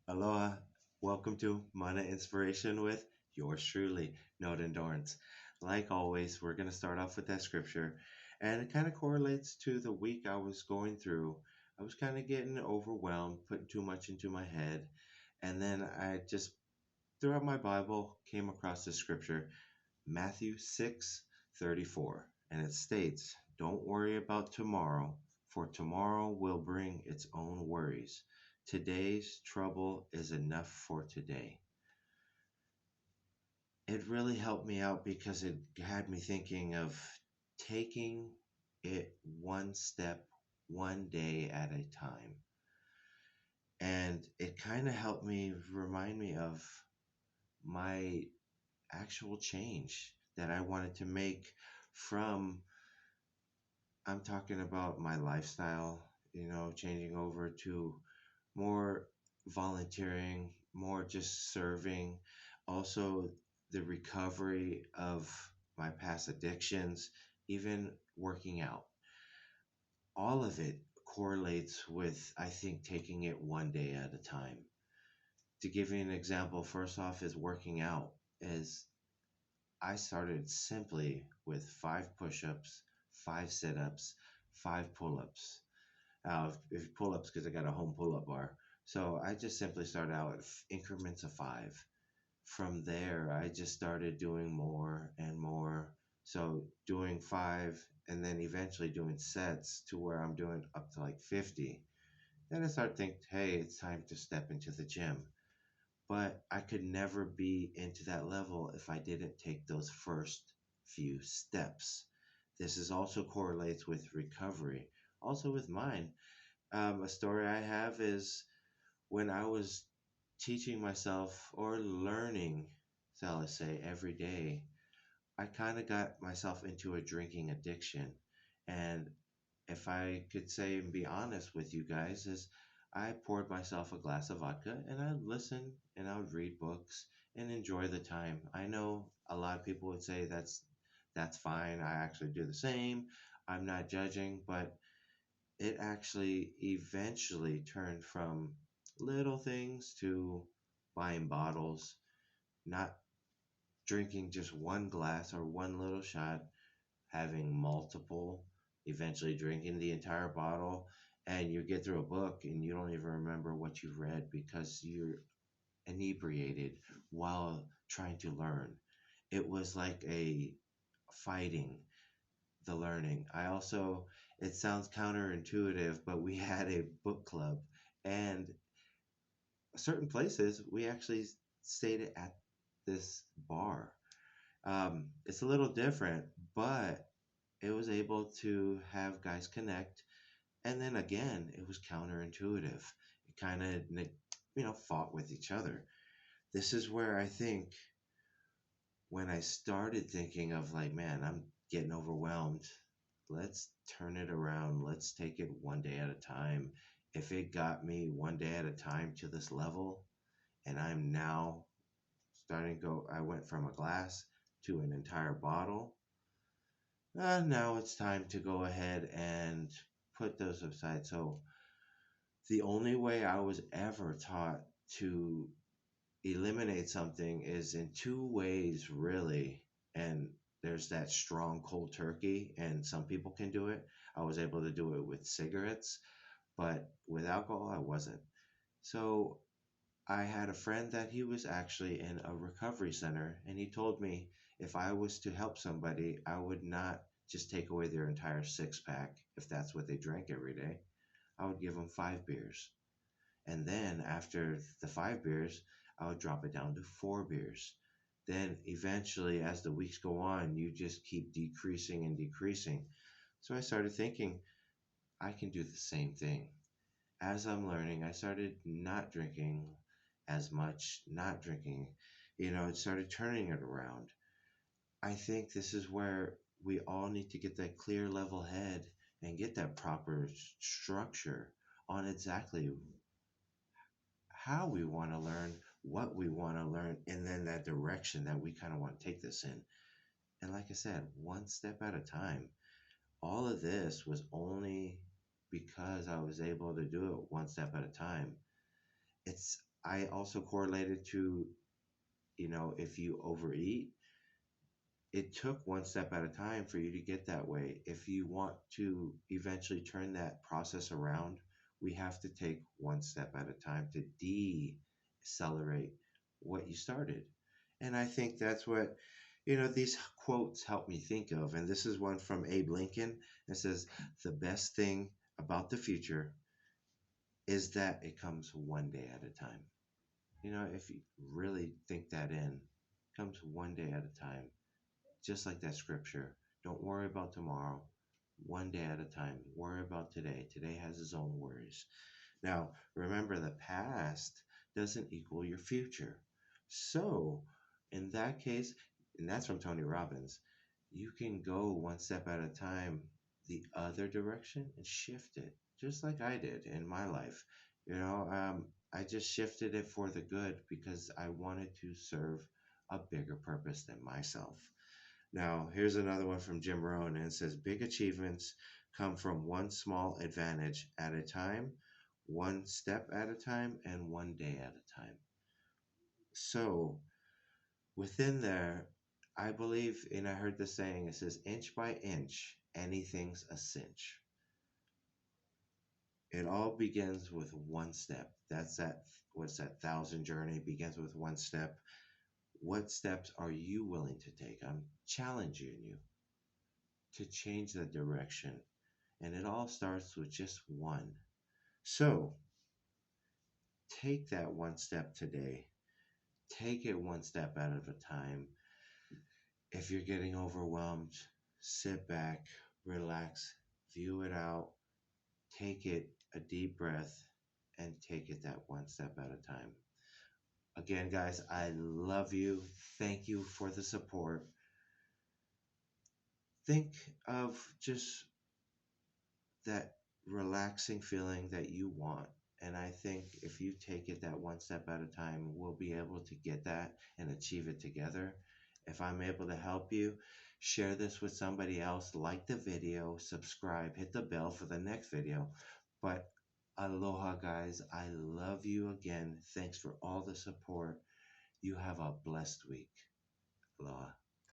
Aloha. Welcome to Mana Inspiration with yours truly, Note Endurance. Like always, we're going to start off with that scripture, and it kind of correlates to the week I was going through. I was kind of getting overwhelmed, putting too much into my head, and then I just, throughout my Bible, came across this scripture, Matthew 6:34, and it states, "Don't worry about tomorrow, for tomorrow will bring its own worries. Today's trouble is enough for today." It really helped me out because it had me thinking of taking it one step, one day at a time. And it kind of helped me remind me of my actual change that I wanted to make from I'm talking about my lifestyle, changing over to more volunteering, more just serving, also the recovery of my past addictions, even working out. All of it correlates with, I think, taking it one day at a time. To give you an example, first off, is working out. Is I started simply with 5 push-ups, 5 sit-ups, 5 pull-ups. If pull-ups, because I got a home pull-up bar. So I just simply started out at increments of 5. From there, I just started doing more and more. So doing 5 and then eventually doing sets to where I'm doing up to like 50. Then I started thinking, hey, it's time to step into the gym. But I could never be into that level if I didn't take those first few steps. This is also correlates with recovery. Also with mine, a story I have is when I was teaching myself or learning, shall I say, every day, I kind of got myself into a drinking addiction. And if I could say and be honest with you guys, is I poured myself a glass of vodka and I would listen and I would read books and enjoy the time. I know a lot of people would say that's fine. I actually do the same. I'm not judging, but it actually eventually turned from little things to buying bottles, not drinking just one glass or one little shot, having multiple, eventually drinking the entire bottle. And you get through a book and you don't even remember what you read because you're inebriated while trying to learn. It was like a fighting the learning. I also, it sounds counterintuitive, but we had a book club, and certain places we actually stayed at this bar. It's a little different, but it was able to have guys connect. And then again, it was counterintuitive. It kind of, fought with each other. This is where I think when I started thinking of like, man, I'm getting overwhelmed. Let's turn it around. Let's take it one day at a time. If it got me one day at a time to this level, and I'm now starting to go, I went from a glass to an entire bottle. Now it's time to go ahead and put those aside. So the only way I was ever taught to eliminate something is in two ways, really. And there's that strong cold turkey, and some people can do it. I was able to do it with cigarettes, but with alcohol, I wasn't. So I had a friend that he was actually in a recovery center, and he told me if I was to help somebody, I would not just take away their entire six pack if that's what they drank every day. I would give them 5 beers. And then after the 5 beers, I would drop it down to 4 beers. Then eventually, as the weeks go on, you just keep decreasing and decreasing. So I started thinking, I can do the same thing. As I'm learning, I started not drinking as much, not drinking, it started turning it around. I think this is where we all need to get that clear level head and get that proper structure on exactly how we want to learn, what we want to learn, and then that direction that we kind of want to take this in. And like I said, one step at a time. All of this was only because I was able to do it one step at a time. It's I also correlated to, if you overeat, it took one step at a time for you to get that way. If you want to eventually turn that process around, we have to take one step at a time to decelerate what you started. And I think that's what, these quotes help me think of. And this is one from Abe Lincoln. It says, the best thing about the future is that it comes one day at a time. If you really think that in, it comes one day at a time, just like that scripture. Don't worry about tomorrow, one day at a time. Worry about today. Today has its own worries. Now, remember, the past doesn't equal your future. So, in that case, and that's from Tony Robbins, you can go one step at a time the other direction and shift it, just like I did in my life. I just shifted it for the good because I wanted to serve a bigger purpose than myself. Now, here's another one from Jim Rohn, and it says, big achievements come from one small advantage at a time, one step at a time, and one day at a time. So, within there, I believe, and I heard the saying, it says, inch by inch, anything's a cinch. It all begins with one step. What's that 1,000 journey begins with one step. What steps are you willing to take? I'm challenging you to change the direction. And it all starts with just one. So take that one step today. Take it one step at a time. If you're getting overwhelmed, sit back, relax, view it out, take it a deep breath, and take it that one step at a time. Again, guys, I love you. Thank you for the support. Think of just that relaxing feeling that you want. And I think if you take it that one step at a time, we'll be able to get that and achieve it together. If I'm able to help you, share this with somebody else, like the video, subscribe, hit the bell for the next video. But aloha, guys. I love you again. Thanks for all the support. You have a blessed week. Aloha.